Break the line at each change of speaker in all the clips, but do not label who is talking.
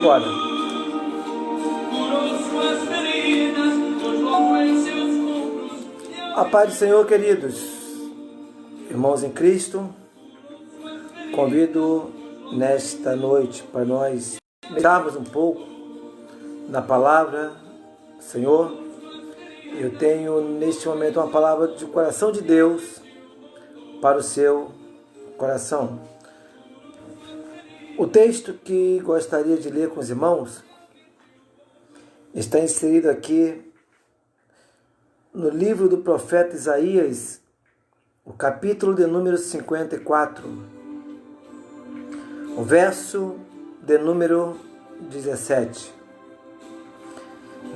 Agora, a paz do Senhor, queridos irmãos em Cristo, convido nesta noite para nós meditarmos um pouco na palavra. Senhor, eu tenho neste momento uma palavra do coração de Deus para o seu coração. O texto que gostaria de ler com os irmãos está inserido aqui no livro do profeta Isaías, o capítulo de número 54, o verso de número 17.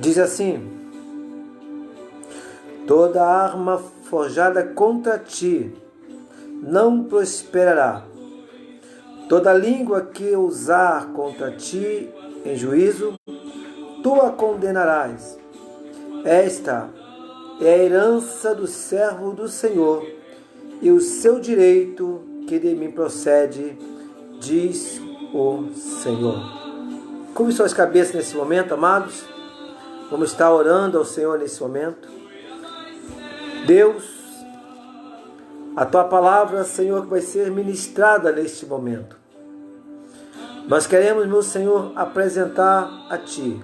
Diz assim: toda arma forjada contra ti não prosperará. Toda língua que usar contra ti em juízo, tu a condenarás. Esta é a herança do servo do Senhor e o seu direito que de mim procede, diz o Senhor. Curve suas cabeças nesse momento, amados. Vamos estar orando ao Senhor nesse momento. Deus, a tua palavra, Senhor, que vai ser ministrada neste momento. Nós queremos, meu Senhor, apresentar a ti.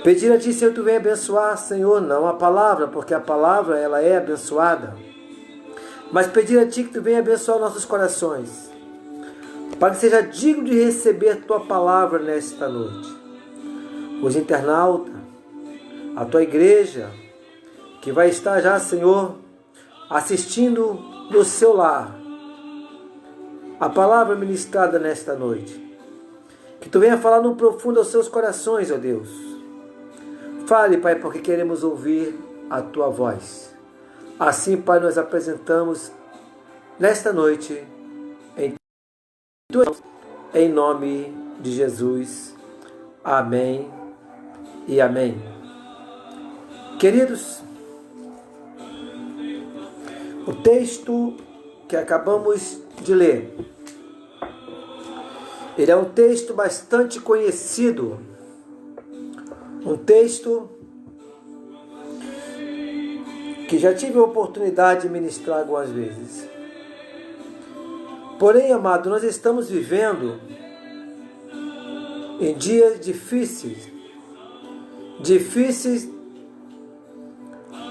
Pedir a ti, Senhor, tu venha abençoar, Senhor, não a palavra, porque a palavra, ela é abençoada. Mas pedir a ti que tu venha abençoar nossos corações, para que seja digno de receber tua palavra nesta noite. Os internautas, a tua igreja, que vai estar já, Senhor, assistindo no seu lar a palavra ministrada nesta noite. Que tu venha falar no profundo aos seus corações, ó Deus. Fale, Pai, porque queremos ouvir a tua voz. Assim, Pai, nós apresentamos nesta noite em nome de Jesus. Amém e amém. Queridos, o texto que acabamos de ler, ele é um texto bastante conhecido, um texto que já tive a oportunidade de ministrar algumas vezes. Porém, amado, nós estamos vivendo em dias difíceis,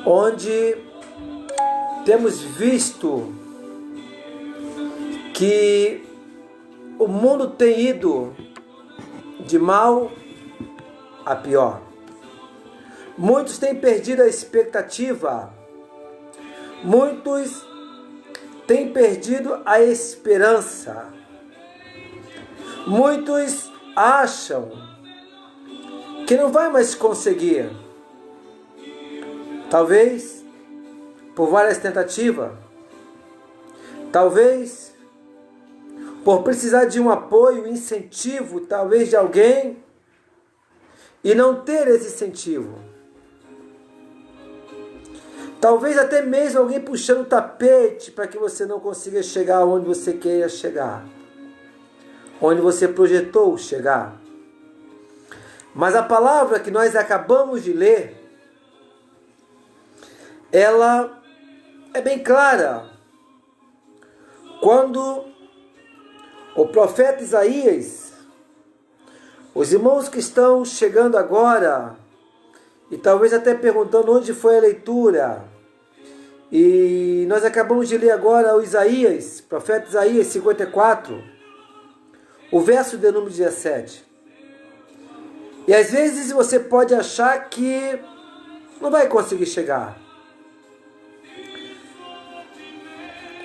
onde temos visto que o mundo tem ido de mal a pior. Muitos têm perdido a expectativa. Muitos têm perdido a esperança. Muitos acham que não vai mais conseguir. Talvez por várias tentativas. Talvez por precisar de um apoio, incentivo, talvez de alguém, e não ter esse incentivo. Talvez até mesmo alguém puxando o tapete para que você não consiga chegar onde você queira chegar, onde você projetou chegar. Mas a palavra que nós acabamos de ler, ela é bem clara. Quando o profeta Isaías, os irmãos que estão chegando agora, e talvez até perguntando onde foi a leitura, e nós acabamos de ler agora o Isaías, profeta Isaías 54, o verso de número 17. E às vezes você pode achar que não vai conseguir chegar,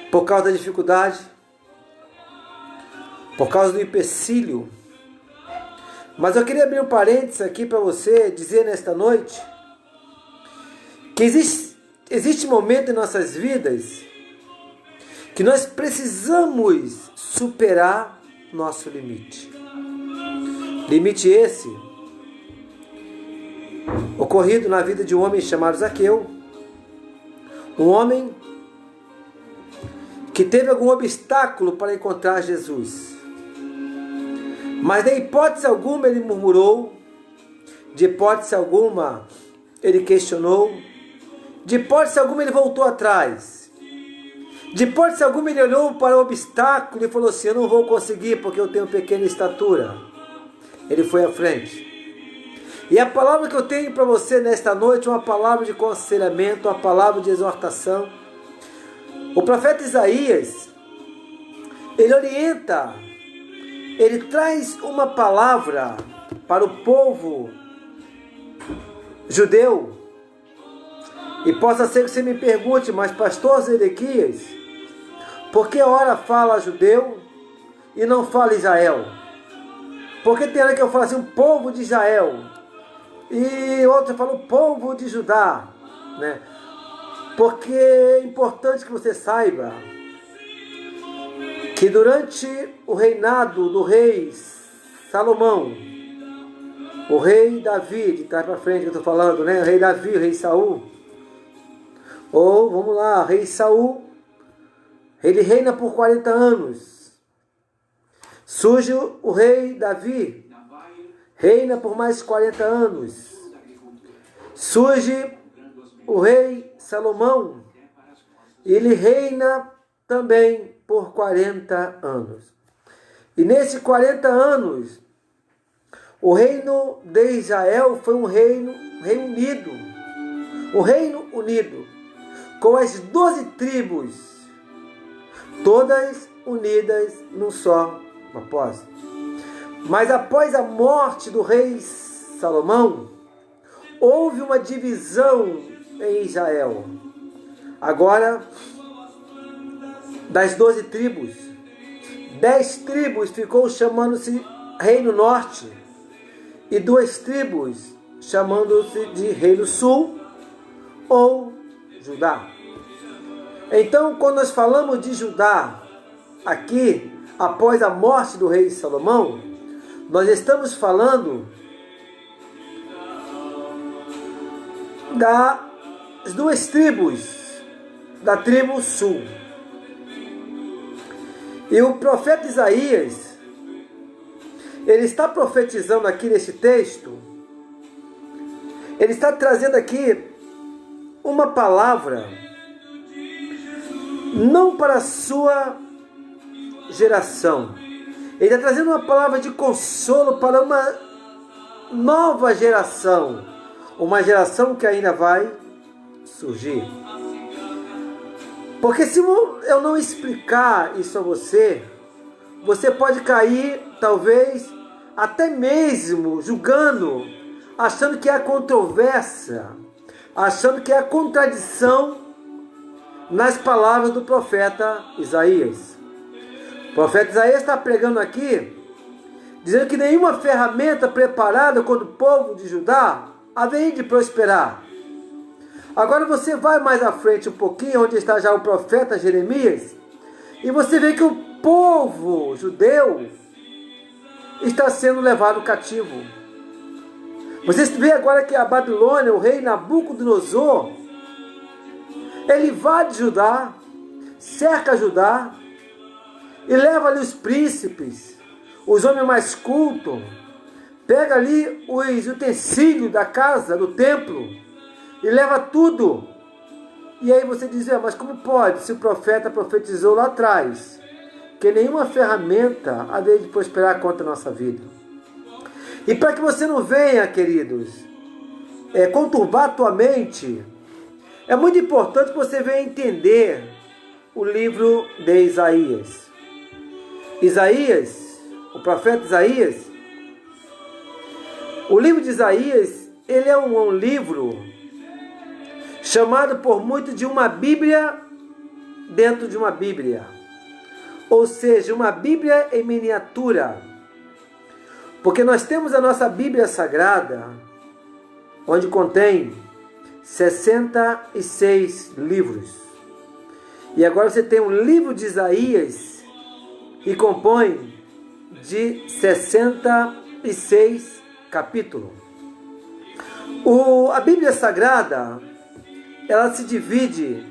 por causa da dificuldade, por causa do empecilho. Mas eu queria abrir um parênteses aqui para você dizer nesta noite que existe momento em nossas vidas que nós precisamos superar nosso limite. Limite esse ocorrido na vida de um homem chamado Zaqueu, um homem que teve algum obstáculo para encontrar Jesus. Mas de hipótese alguma ele murmurou, de hipótese alguma ele questionou, de hipótese alguma ele voltou atrás, de hipótese alguma ele olhou para o obstáculo e falou assim: eu não vou conseguir porque eu tenho pequena estatura. Ele foi à frente. E a palavra que eu tenho para você nesta noite é uma palavra de aconselhamento, uma palavra de exortação. O profeta Isaías, ele orienta, ele traz uma palavra para o povo judeu. E possa ser que você me pergunte: mas pastor Zedequias, por que ora fala judeu e não fala Israel? Porque tem hora que eu falo assim, o povo de Israel, e outro fala o povo de Judá, né? Porque é importante que você saiba que durante o reinado do rei Salomão, o rei Davi, de trás para frente que eu estou falando, né? O rei Davi, o rei Saul, ou vamos lá, rei Saul, ele reina por 40 anos. Surge o rei Davi, reina por mais 40 anos. Surge o rei Salomão, ele reina também por 40 anos. E nesses 40 anos, o reino de Israel foi um reino unido. Um reino unido, com as 12 tribos, todas unidas num só propósito. Mas após a morte do rei Salomão, houve uma divisão em Israel. Agora, das 12 tribos, 10 tribos ficou chamando-se Reino Norte e 2 tribos chamando-se de Reino Sul ou Judá. Então, quando nós falamos de Judá aqui, após a morte do rei Salomão, nós estamos falando das 2 tribos, da tribo sul. E o profeta Isaías, ele está profetizando aqui nesse texto, ele está trazendo aqui uma palavra, não para a sua geração. Ele está trazendo uma palavra de consolo para uma nova geração, uma geração que ainda vai surgir. Porque se eu não explicar isso a você, você pode cair, talvez, até mesmo julgando, achando que há controvérsia, achando que há contradição nas palavras do profeta Isaías. O profeta Isaías está pregando aqui, dizendo que nenhuma ferramenta preparada contra o povo de Judá haveria de prosperar. Agora você vai mais à frente um pouquinho, onde está já o profeta Jeremias, e você vê que o povo judeu está sendo levado cativo. Você vê agora que a Babilônia, o rei Nabucodonosor, ele invade Judá, cerca Judá, e leva ali os príncipes, os homens mais cultos, pega ali os utensílios da casa, do templo, e leva tudo. E aí você diz: mas como pode, se o profeta profetizou lá atrás, que nenhuma ferramenta haveria de prosperar contra a nossa vida? E para que você não venha, queridos, conturbar a tua mente, é muito importante que você venha entender o livro de Isaías. Isaías, o profeta Isaías, o livro de Isaías, ele é um livro chamado por muitos de uma Bíblia dentro de uma Bíblia. Ou seja, uma Bíblia em miniatura. Porque nós temos a nossa Bíblia Sagrada, onde contém 66 livros. E agora você tem um livro de Isaías, que compõe de 66 capítulos. A Bíblia Sagrada, ela se divide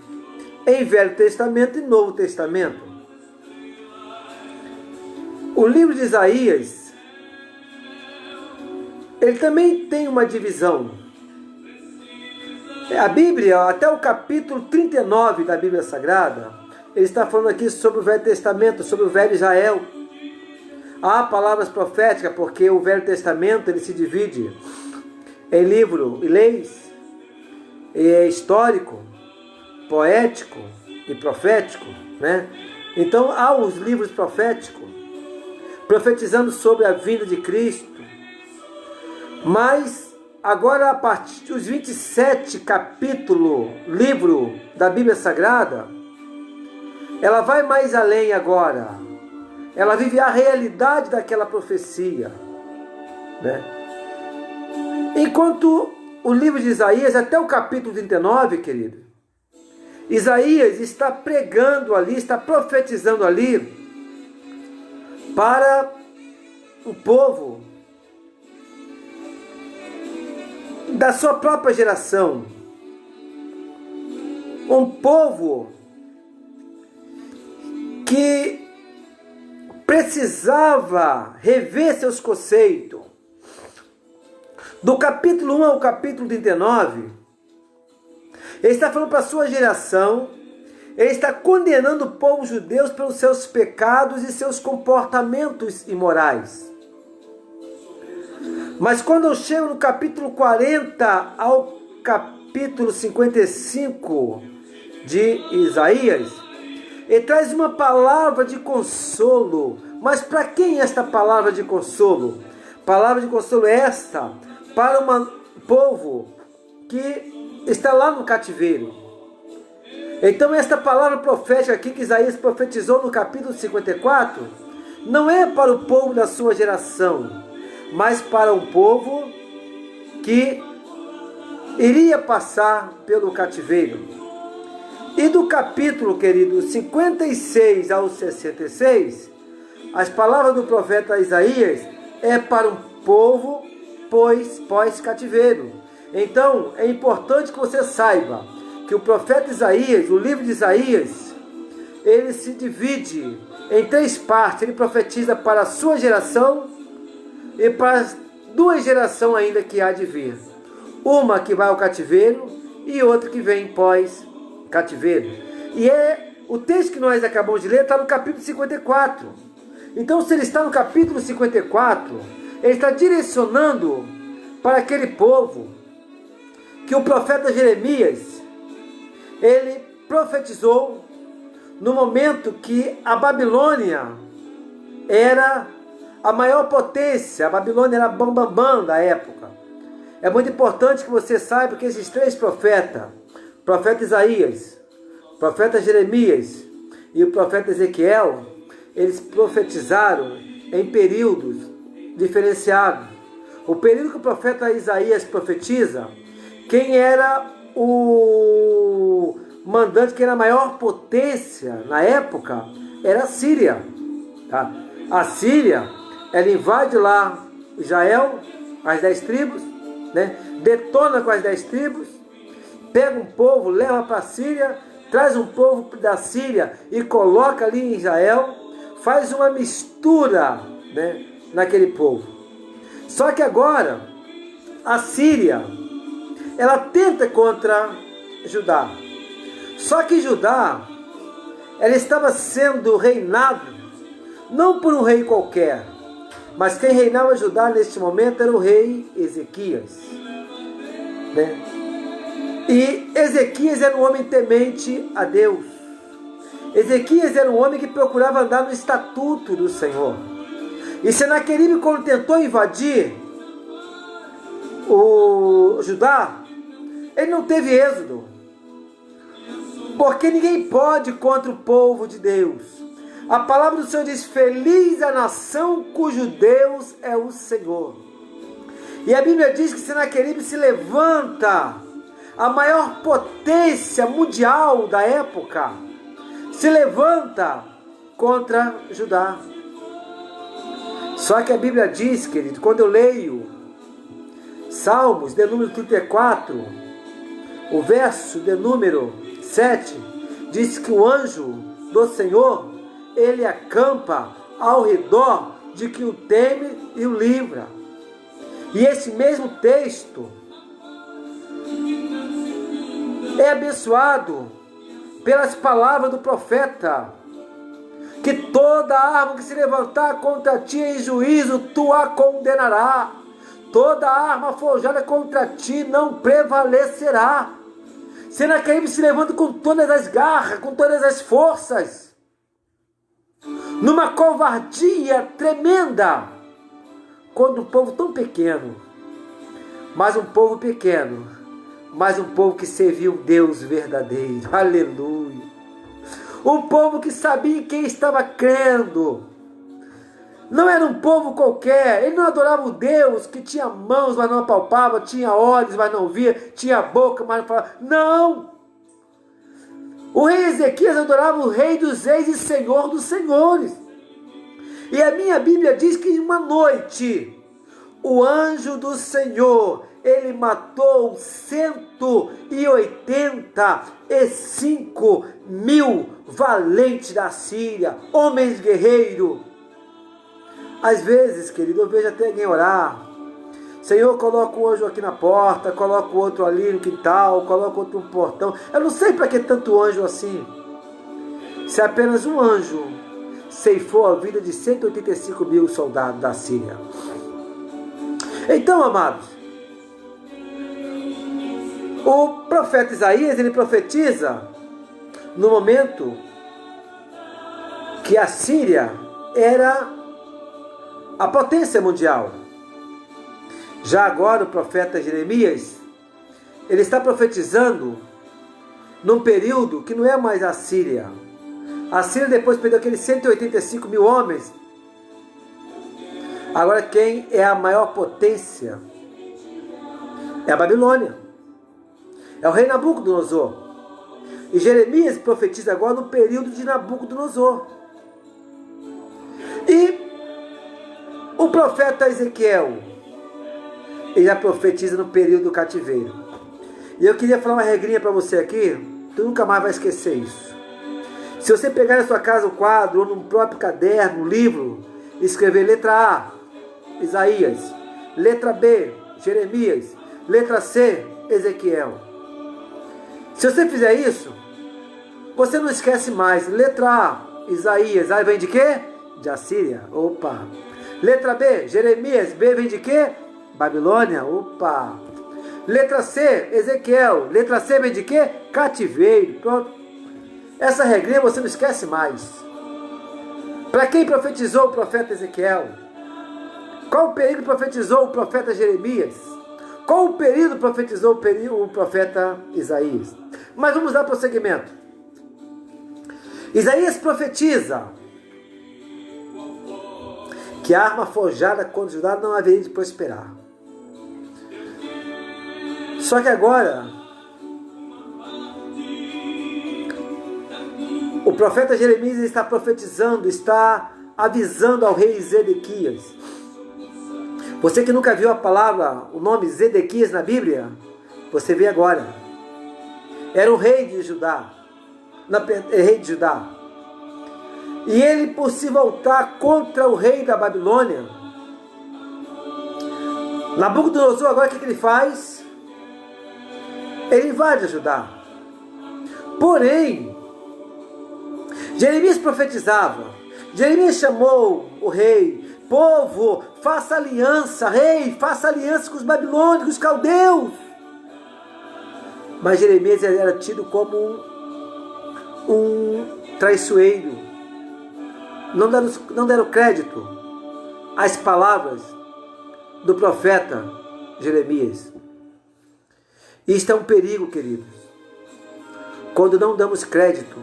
em Velho Testamento e Novo Testamento. O livro de Isaías, ele também tem uma divisão. A Bíblia, até o capítulo 39 da Bíblia Sagrada, ele está falando aqui sobre o Velho Testamento, sobre o Velho Israel. Há palavras proféticas, porque o Velho Testamento ele se divide em livro e leis, e histórico, poético e profético, né? Então há os livros proféticos, profetizando sobre a vinda de Cristo. Mas agora, a partir dos 27 capítulos, livro da Bíblia Sagrada, ela vai mais além agora. Ela vive a realidade daquela profecia, né? Enquanto o livro de Isaías, até o capítulo 39, querido, Isaías está pregando ali, está profetizando ali para o povo da sua própria geração. Um povo que precisava rever seus conceitos. Do capítulo 1 ao capítulo 39, ele está falando para a sua geração, ele está condenando o povo judeu pelos seus pecados e seus comportamentos imorais. Mas quando eu chego no capítulo 40 ao capítulo 55 de Isaías, ele traz uma palavra de consolo. Mas para quem é esta palavra de consolo? Palavra de consolo é esta para um povo que está lá no cativeiro. Então esta palavra profética aqui que Isaías profetizou no capítulo 54, não é para o povo da sua geração, mas para um povo que iria passar pelo cativeiro. E do capítulo, querido, 56 ao 66, as palavras do profeta Isaías é para um povo pós-cativeiro. Então, é importante que você saiba que o profeta Isaías, o livro de Isaías, ele se divide em 3 partes. Ele profetiza para a sua geração e para as 2 gerações ainda que há de vir. Uma que vai ao cativeiro e outra que vem pós-cativeiro. E o texto que nós acabamos de ler está no capítulo 54. Então, se ele está no capítulo 54, ele está direcionando para aquele povo que o profeta Jeremias, ele profetizou no momento que a Babilônia era a maior potência. A Babilônia era a bambambam da época. É muito importante que você saiba que esses 3 profetas, o profeta Isaías, o profeta Jeremias e o profeta Ezequiel, eles profetizaram em períodos diferenciados. O período que o profeta Isaías profetiza, quem era o mandante, que era a maior potência na época, era a Síria. Tá? A Síria, ela invade lá Israel, as 10 tribos, né? Detona com as 10 tribos, pega um povo, leva para a Síria, traz um povo da Síria e coloca ali em Israel, faz uma mistura, né, naquele povo. Só que agora, a Síria, ela tenta contra Judá. Só que Judá, ela estava sendo reinado, não por um rei qualquer, mas quem reinava Judá neste momento era o rei Ezequias, né? E Ezequias era um homem temente a Deus. Ezequias era um homem que procurava andar no estatuto do Senhor. E Senaqueribe, quando tentou invadir o Judá, ele não teve êxodo, porque ninguém pode contra o povo de Deus. A palavra do Senhor diz: feliz a nação cujo Deus é o Senhor. E a Bíblia diz que Senaqueribe se levanta, a maior potência mundial da época, se levanta contra Judá. Só que a Bíblia diz, querido, quando eu leio Salmos de número 34, o verso de número 7, diz que o anjo do Senhor, ele acampa ao redor de quem o teme e o livra. E esse mesmo texto é abençoado pelas palavras do profeta, que toda arma que se levantar contra ti em juízo, tu a condenará. Toda arma forjada contra ti não prevalecerá. Senaqueribe se levanta com todas as garras, com todas as forças, numa covardia tremenda, contra um povo tão pequeno, mas um povo pequeno, mas um povo que serviu um Deus verdadeiro. Aleluia! Um povo que sabia em quem estava crendo. Não era um povo qualquer. Ele não adorava o Deus que tinha mãos, mas não apalpava, tinha olhos, mas não via, tinha boca, mas não falava. Não! O rei Ezequias adorava o Rei dos Reis e Senhor dos Senhores. E a minha Bíblia diz que em uma noite, o anjo do Senhor, ele matou 185.000 valentes da Síria, homens guerreiros. Às vezes, querido, eu vejo até alguém orar: Senhor, coloca um anjo aqui na porta, coloca o outro ali no quintal, coloca outro no portão. Eu não sei para que tanto anjo assim. Se apenas um anjo ceifou a vida de 185.000 soldados da Síria. Então, amados, o profeta Isaías, ele profetiza no momento que a Síria era a potência mundial. Já agora o profeta Jeremias, ele está profetizando num período que não é mais a Síria. A Síria depois perdeu aqueles 185.000 homens. Agora quem é a maior potência é a Babilônia. É o rei Nabucodonosor. E Jeremias profetiza agora no período de Nabucodonosor. E o profeta Ezequiel, ele já profetiza no período do cativeiro. E eu queria falar uma regrinha para você aqui, tu nunca mais vai esquecer isso. Se você pegar na sua casa um quadro, ou num próprio caderno, um livro, escrever letra A, Isaías, letra B, Jeremias, letra C, Ezequiel. Se você fizer isso, você não esquece mais. Letra A, Isaías, aí vem de quê? De Assíria. Opa! Letra B, Jeremias, B vem de quê? Babilônia, opa! Letra C, Ezequiel, letra C vem de quê? Cativeiro, pronto. Essa regrinha você não esquece mais. Para quem profetizou o profeta Ezequiel? Qual o período profetizou o profeta Jeremias? Qual o período profetizou o profeta Isaías? Mas vamos dar prosseguimento. Isaías profetiza que a arma forjada contra Judá não haveria de prosperar. Só que agora, o profeta Jeremias está profetizando, está avisando ao rei Zedequias. Você que nunca viu a palavra, o nome Zedequias na Bíblia, você vê agora. Era o rei de Judá. Rei de Judá. E ele, por se voltar contra o rei da Babilônia, Nabucodonosor, agora o que ele faz? Ele invade Judá. Porém, Jeremias profetizava. Jeremias chamou o rei: povo, faça aliança, rei, faça aliança com os babilônicos, com os caldeus. Mas Jeremias era tido como um traiçoeiro. Não deram crédito às palavras do profeta Jeremias. Isto é um perigo, queridos, quando não damos crédito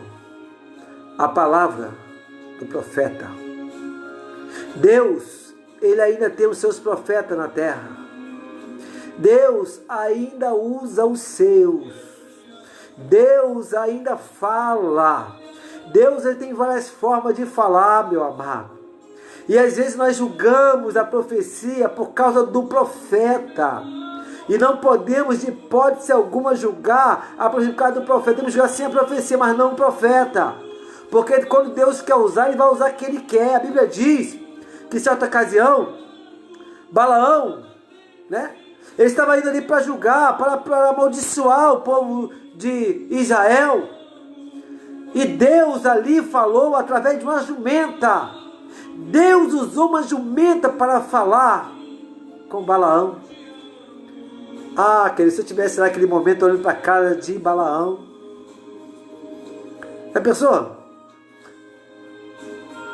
à palavra do profeta. Deus, ele ainda tem os seus profetas na terra. Deus ainda usa os seus. Deus ainda fala. Deus, ele tem várias formas de falar, meu amado. E às vezes nós julgamos a profecia por causa do profeta. E não podemos, de hipótese alguma, julgar a profecia do profeta. Temos que julgar sim a profecia, mas não o profeta. Porque quando Deus quer usar, ele vai usar quem ele quer. A Bíblia diz que em certa ocasião, Balaão, né? Ele estava indo ali para julgar, para amaldiçoar o povo de Israel. E Deus ali falou através de uma jumenta. Deus usou uma jumenta para falar com Balaão. Ah, querido, se eu tivesse naquele momento olhando para a cara de Balaão. Já pensou?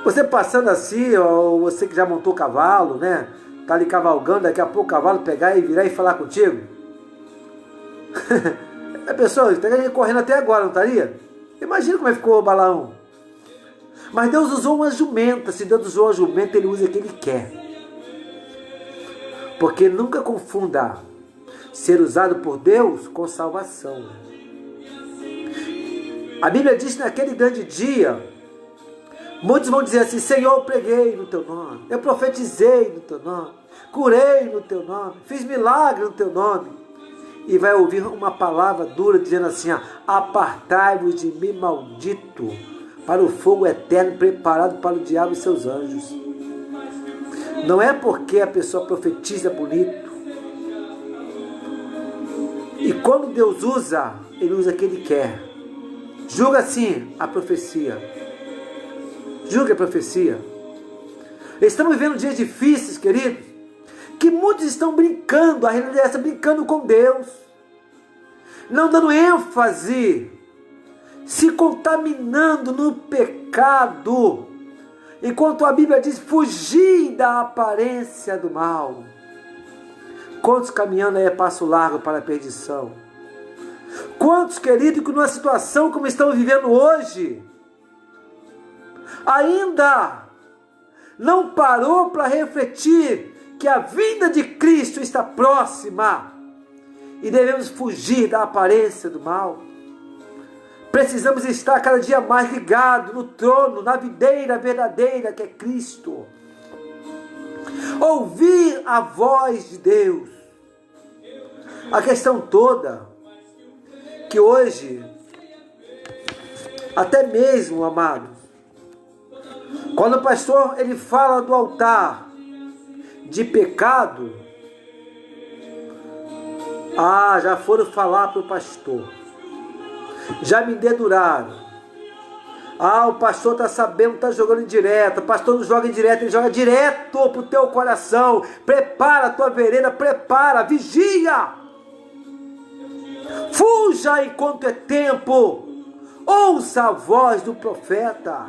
Você passando assim, ou você que já montou cavalo, né? Tá ali cavalgando, daqui a pouco o cavalo pegar e virar e falar contigo. Já pensou? Estaria correndo até agora, não estaria? Imagina como é que ficou o Balaão. Mas Deus usou uma jumenta. Se Deus usou uma jumenta, Ele usa o que Ele quer. Porque nunca confunda ser usado por Deus com salvação. A Bíblia diz que naquele grande dia, muitos vão dizer assim: Senhor, eu preguei no Teu nome, eu profetizei no Teu nome, curei no Teu nome, fiz milagre no Teu nome. E vai ouvir uma palavra dura dizendo assim: apartai-vos de mim, maldito, para o fogo eterno preparado para o diabo e seus anjos. Não é porque a pessoa profetiza bonito. E quando Deus usa, Ele usa o que Ele quer. Julga assim a profecia. Julga a profecia. Estamos vivendo dias difíceis, queridos, que muitos estão brincando, a realidade é essa, brincando com Deus, não dando ênfase, se contaminando no pecado, enquanto a Bíblia diz: fugir da aparência do mal. Quantos caminhando aí a passo largo para a perdição? Quantos, queridos, que numa situação como estamos vivendo hoje, ainda não parou para refletir que a vinda de Cristo está próxima e devemos fugir da aparência do mal. Precisamos estar cada dia mais ligados no trono, na videira verdadeira que é Cristo. Ouvir a voz de Deus. A questão toda que hoje, até mesmo, amados, quando o pastor ele fala do altar de pecado, já foram falar para o pastor, já me deduraram. O pastor está sabendo, está jogando indireto. O pastor não joga indireto, ele joga direto para o teu coração. Prepara a tua vereda, prepara, vigia. Fuja enquanto é tempo. Ouça a voz do profeta.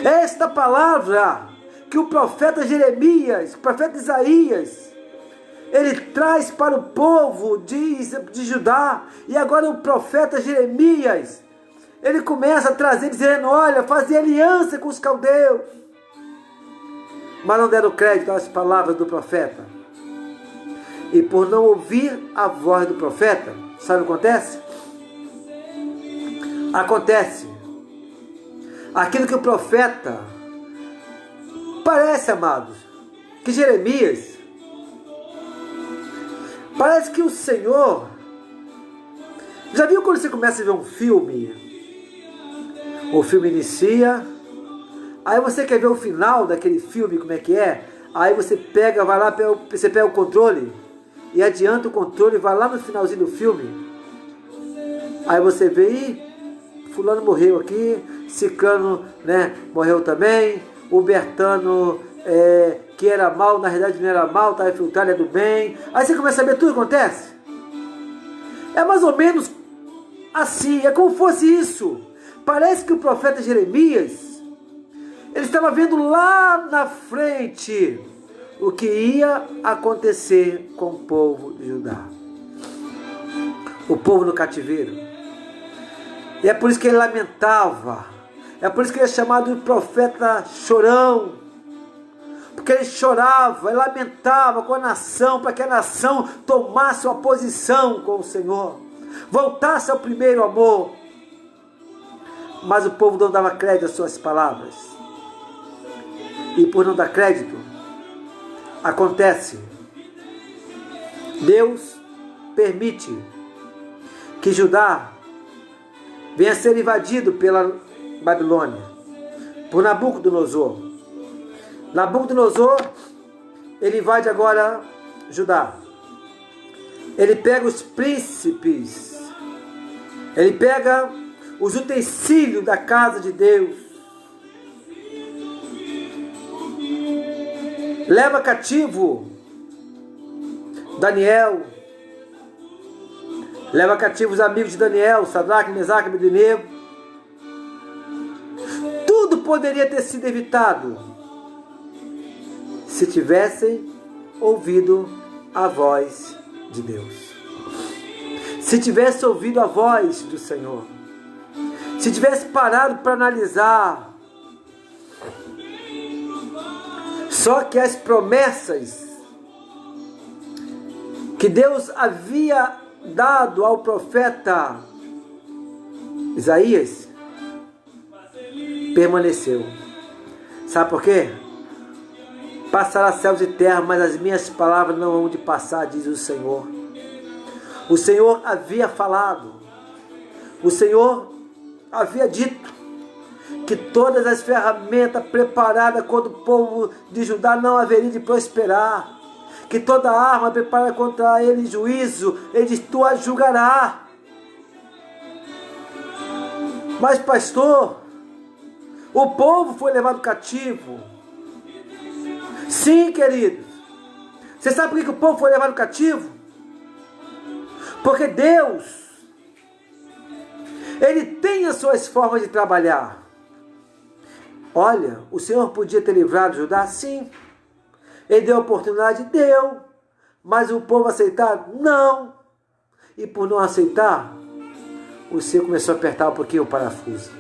Esta palavra que o profeta Jeremias, o profeta Isaías, ele traz para o povo de Judá. E agora o profeta Jeremias, ele começa a trazer, dizendo: olha, fazer aliança com os caldeus. Mas não deram crédito às palavras do profeta. E por não ouvir a voz do profeta, sabe o que acontece? Acontece aquilo que o profeta, parece, amados, que Jeremias, parece que o Senhor, já viu quando você começa a ver um filme? O filme inicia, aí você quer ver o final daquele filme, como é que é? Aí você pega, vai lá, você pega o controle e adianta o controle, vai lá no finalzinho do filme. Aí você vê, fulano morreu aqui, ciclano, né, morreu também, o Bertano, que era mal, na verdade não era mal, estava infiltrado, é do bem. Aí você começa a ver tudo que acontece. É mais ou menos assim, é como fosse isso. Parece que o profeta Jeremias, ele estava vendo lá na frente o que ia acontecer com o povo de Judá. O povo no cativeiro. E é por isso que ele lamentava. É por isso que ele é chamado de profeta chorão. Porque ele chorava, ele lamentava com a nação, para que a nação tomasse uma posição com o Senhor, voltasse ao primeiro amor. Mas o povo não dava crédito às suas palavras. E por não dar crédito, acontece, Deus permite que Judá venha a ser invadido pela Babilônia, por Nabucodonosor. Nabucodonosor, ele invade agora Judá. Ele pega os príncipes, ele pega os utensílios da casa de Deus, leva cativo Daniel, leva cativo os amigos de Daniel, Sadraque, Mesaque e Abednego. Tudo poderia ter sido evitado se tivessem ouvido a voz de Deus. Se tivesse ouvido a voz do Senhor. Se tivesse parado para analisar. Só que as promessas que Deus havia dado ao profeta Isaías permaneceu. Sabe por quê? Passará céus e terra, mas as minhas palavras não hão de passar, diz o Senhor. O Senhor havia falado, o Senhor havia dito que todas as ferramentas preparadas contra o povo de Judá não haveriam de prosperar, que toda arma preparada contra ele em juízo, ele diz, tu a julgará. Mas pastor, o povo foi levado cativo. Sim, queridos. Você sabe por que o povo foi levado cativo? Porque Deus, Ele tem as suas formas de trabalhar. Olha, o Senhor podia ter livrado Judá? Sim. Ele deu a oportunidade? Deu. Mas o povo aceitar? Não. E por não aceitar, o Senhor começou a apertar um pouquinho o parafuso.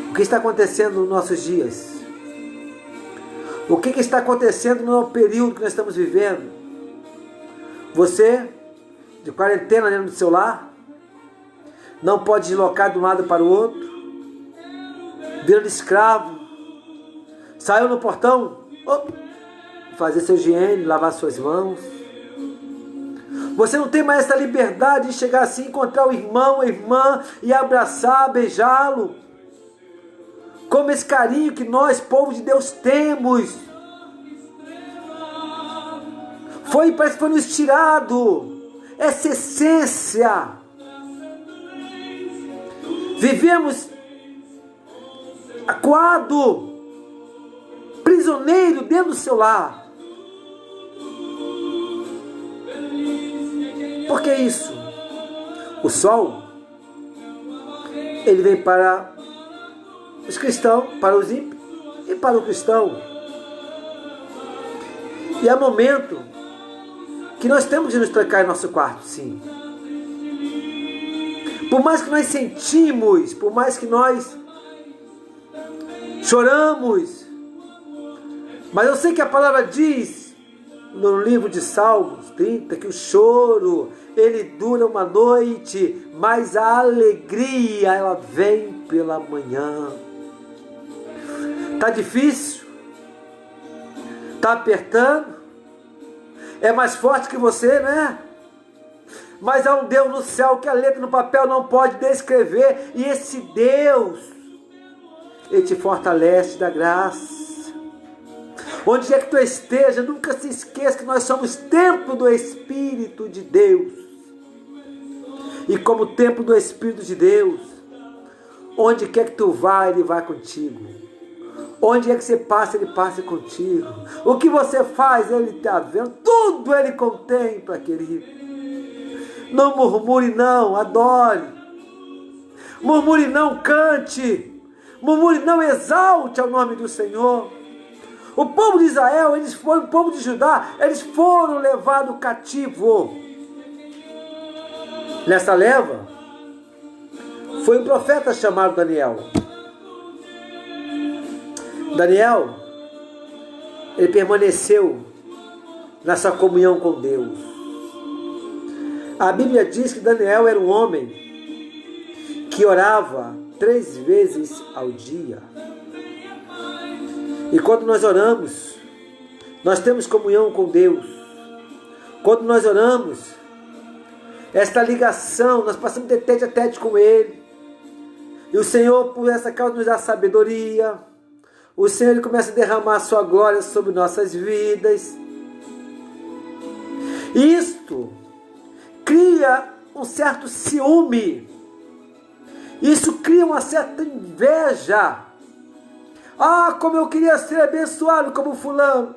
O que está acontecendo nos nossos dias? O que está acontecendo no período que nós estamos vivendo? Você, de quarentena dentro do seu lar, não pode deslocar de um lado para o outro, virando escravo, saiu no portão, fazer sua higiene, lavar suas mãos. Você não tem mais essa liberdade de chegar assim, encontrar o irmão, a irmã e abraçar, beijá-lo. Como esse carinho que nós, povo de Deus, temos. Parece que foi nos tirado essa essência. Vivemos acuado, prisioneiro dentro do seu lar. Por que isso? O sol, ele vem para os cristãos, para os ímpios e para o cristão. E há momento que nós temos de nos trancar em nosso quarto, sim. Por mais que nós sentimos, por mais que nós choramos, mas eu sei que a palavra diz no livro de Salmos 30 que o choro, ele dura uma noite, mas a alegria, ela vem pela manhã. Tá difícil? Tá apertando? É mais forte que você, né? Mas há um Deus no céu que a letra no papel não pode descrever. E esse Deus, Ele te fortalece da graça. Onde é que tu esteja, nunca se esqueça que nós somos templo do Espírito de Deus. E como templo do Espírito de Deus, onde quer que tu vá, Ele vai contigo. Onde é que você passa, Ele passa contigo. O que você faz, Ele está vendo. Tudo Ele contempla, querido. Não murmure não, adore. Murmure não, cante. Murmure não, exalte ao nome do Senhor. O povo de Israel, o povo de Judá, eles foram levados cativo. Nessa leva, foi um profeta chamado Daniel. Daniel, ele permaneceu nessa comunhão com Deus. A Bíblia diz que Daniel era um homem que orava 3 vezes ao dia. E quando nós oramos, nós temos comunhão com Deus. Quando nós oramos, esta ligação, nós passamos de tete a tete com Ele. E o Senhor, por essa causa, nos dá sabedoria. o Senhor ele começa a derramar a sua glória sobre nossas vidas. Isto cria um certo ciúme. Isso cria uma certa inveja. Ah, como eu queria ser abençoado como fulano.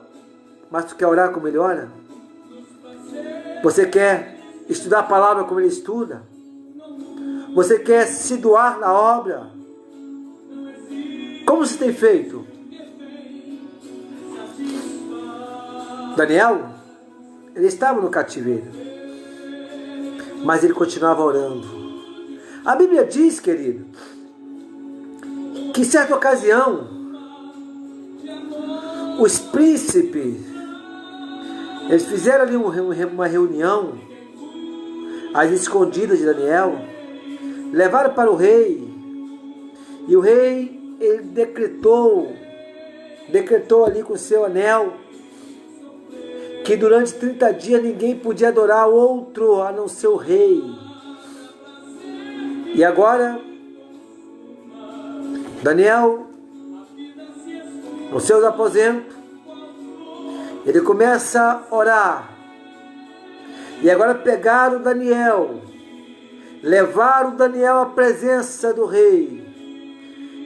Mas tu quer orar como ele ora? Você quer estudar a palavra como ele estuda? Você quer se doar na obra? Como se tem feito? Daniel, ele estava no cativeiro, mas ele continuava orando. A Bíblia diz, querido, que em certa ocasião, os príncipes, eles fizeram ali uma reunião, às escondidas de Daniel, levaram para o rei, e o rei, ele decretou ali com o seu anel, que durante 30 dias ninguém podia adorar outro a não ser o rei. E agora, Daniel, nos seus aposentos, ele começa a orar. E agora pegaram Daniel, levaram Daniel à presença do rei.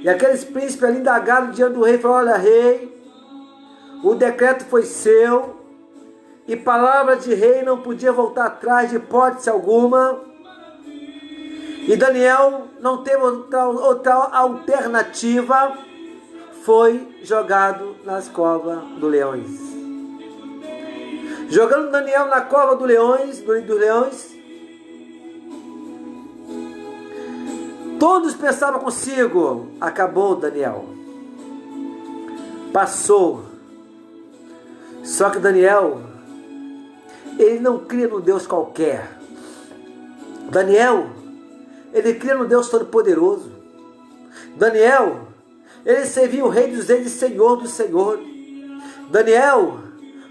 E aqueles príncipes ali indagaram diante do rei, falaram: olha, rei, o decreto foi seu, e palavra de rei não podia voltar atrás de hipótese alguma. E Daniel não teve outra alternativa, foi jogado nas covas dos leões. Jogando Daniel na cova dos leões, todos pensavam consigo: acabou Daniel, passou. Só que Daniel, ele não cria no Deus qualquer. Daniel, ele cria no Deus Todo-Poderoso. Daniel, ele servia o Rei dos Reis e Senhor dos Senhores. Daniel,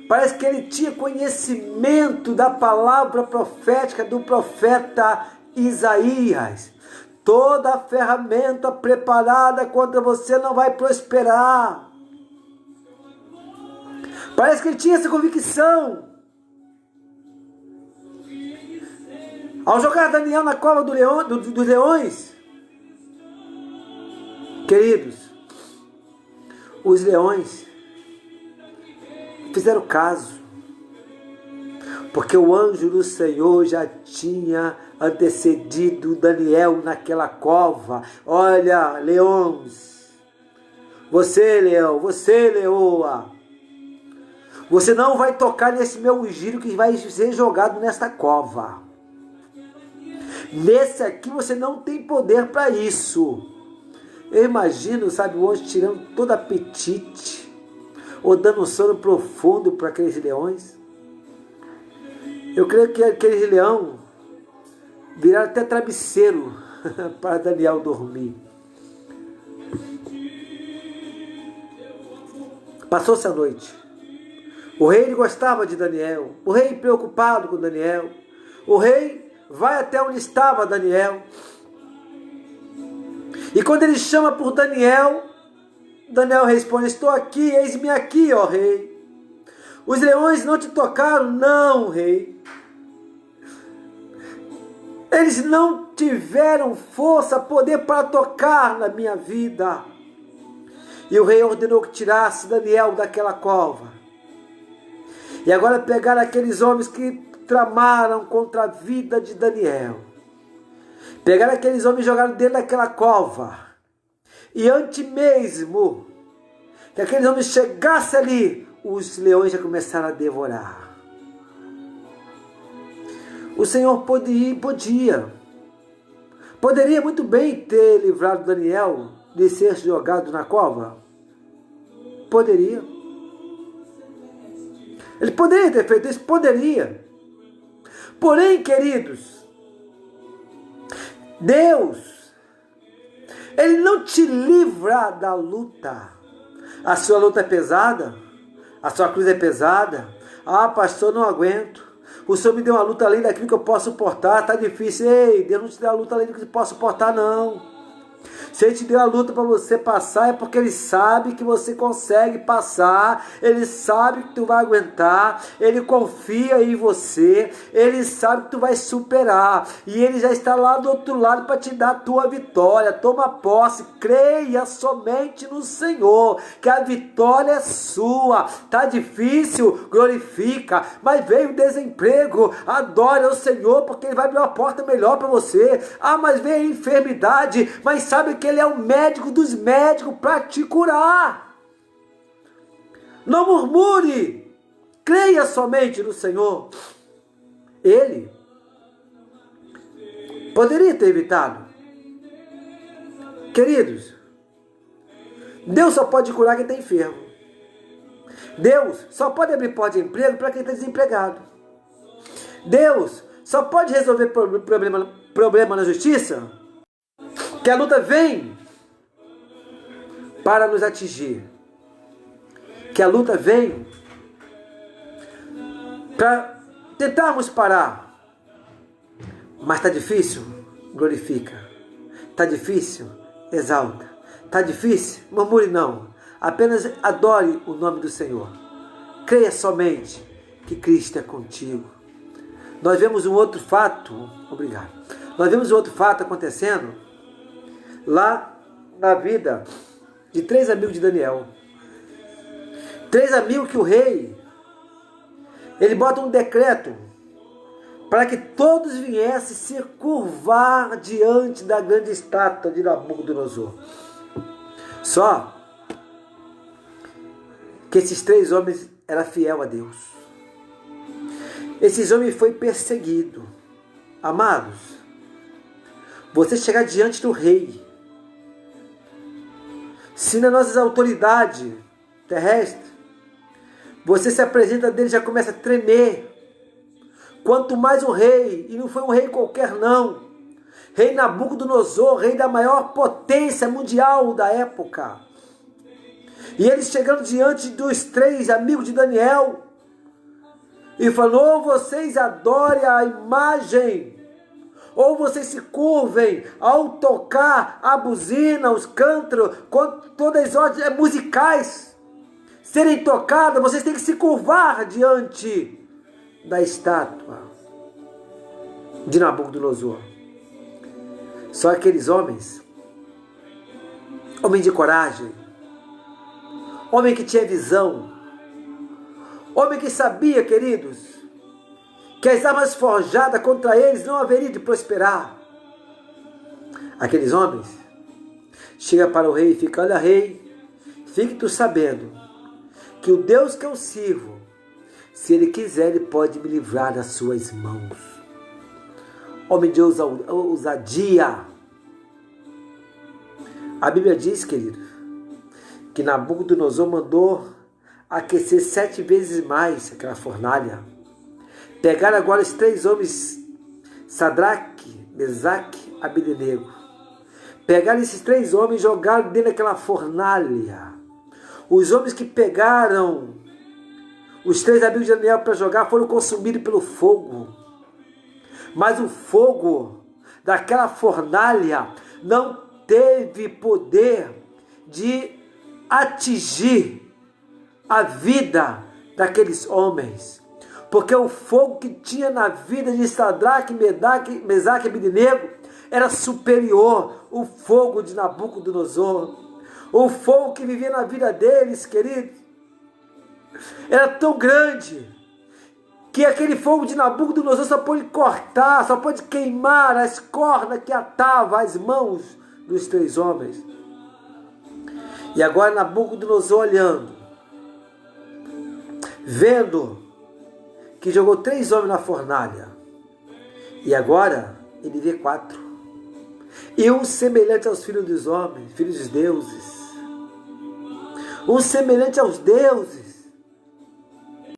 parece que ele tinha conhecimento da palavra profética do profeta Isaías. Toda a ferramenta preparada contra você não vai prosperar. Parece que ele tinha essa convicção. Ao jogar Daniel na cova dos leões, queridos, os leões fizeram caso, porque o anjo do Senhor já tinha antecedido Daniel naquela cova. Olha, leões, você leão, você leoa, você não vai tocar nesse meu ungido que vai ser jogado nesta cova. Nesse aqui você não tem poder para isso. Eu imagino, sabe, o anjo tirando todo apetite, ou dando um sono profundo para aqueles leões. Eu creio que aqueles leões viraram até travesseiro para Daniel dormir. Passou-se a noite. O rei gostava de Daniel. O rei preocupado com Daniel. O rei vai até onde estava Daniel. E quando ele chama por Daniel, Daniel responde: estou aqui, eis-me aqui, ó rei. Os leões não te tocaram? Não, rei. Eles não tiveram força, poder para tocar na minha vida. E o rei ordenou que tirasse Daniel daquela cova. E agora pegaram aqueles homens que tramaram contra a vida de Daniel. Pegaram aqueles homens e jogaram dentro daquela cova. E antes mesmo que aqueles homens chegassem ali, os leões já começaram a devorar. O Senhor poderia muito bem ter livrado Daniel de ser jogado na cova. Poderia. Ele poderia ter feito isso, poderia. Porém, queridos, Deus, Ele não te livra da luta. A sua luta é pesada, a sua cruz é pesada. Ah, pastor, não aguento. O Senhor me deu uma luta além daquilo que eu posso suportar, está difícil. Ei, Deus não te deu uma luta além do que eu posso suportar, não. Se Ele te deu a luta para você passar, é porque Ele sabe que você consegue passar, Ele sabe que tu vai aguentar, Ele confia em você, Ele sabe que tu vai superar, e Ele já está lá do outro lado para te dar a tua vitória. Toma posse, creia somente no Senhor, que a vitória é sua. Tá difícil? Glorifica. Mas veio o desemprego, adore ao Senhor, porque Ele vai abrir uma porta melhor para você. Ah, mas veio a enfermidade, mas sabe que Ele é o médico dos médicos para te curar. Não murmure, creia somente no Senhor. Ele poderia ter evitado. Queridos, Deus só pode curar quem está enfermo. Deus só pode abrir porta de emprego para quem está desempregado. Deus só pode resolver problema na justiça, que a luta vem para nos atingir, que a luta vem para tentarmos parar. Mas está difícil? Glorifica. Está difícil? Exalta. Está difícil? Murmure não. Apenas adore o nome do Senhor. Creia somente que Cristo é contigo. Nós vemos um outro fato, obrigado. Nós vemos um outro fato acontecendo lá na vida de 3 amigos de Daniel. 3 amigos que o rei, ele bota um decreto para que todos viessem se curvar diante da grande estátua de Nabucodonosor. Só que esses 3 homens eram fiéis a Deus. Esses homens foram perseguidos. Amados, você chegar diante do rei, se nas nossas autoridades terrestres, você se apresenta dele, já começa a tremer. Quanto mais o rei, e não foi um rei qualquer não, rei Nabucodonosor, rei da maior potência mundial da época. E eles chegando diante dos 3 amigos de Daniel, e falou: ou vocês adorem a imagem, ou vocês se curvem ao tocar a buzina, os cântaros, todas as ordens musicais serem tocadas, vocês têm que se curvar diante da estátua de Nabucodonosor. Só aqueles homens, homem de coragem, homem que tinha visão, homem que sabia, queridos, que as armas forjadas contra eles não haveriam de prosperar. Aqueles homens chegam para o rei e ficam: olha, rei, fique tu sabendo que o Deus que eu sirvo, se Ele quiser, Ele pode me livrar das suas mãos. Homem de ousadia. A Bíblia diz, querido, que Nabucodonosor mandou aquecer 7 vezes mais aquela fornalha. Pegaram agora os 3 homens, Sadraque, Mesaque, Abednego. Pegaram esses 3 homens e jogaram dentro daquela fornalha. Os homens que pegaram os 3 amigos de Daniel para jogar foram consumidos pelo fogo. Mas o fogo daquela fornalha não teve poder de atingir a vida daqueles homens. Porque o fogo que tinha na vida de Sadraque, Mesaque e Abednego era superior ao fogo de Nabucodonosor. O fogo que vivia na vida deles, queridos, era tão grande que aquele fogo de Nabucodonosor só pôde cortar, só pôde queimar as cordas que atavam as mãos dos 3 homens. E agora Nabucodonosor olhando, vendo que jogou 3 homens na fornalha, e agora ele vê 4. E um semelhante aos filhos dos homens, filhos dos deuses. Um semelhante aos deuses.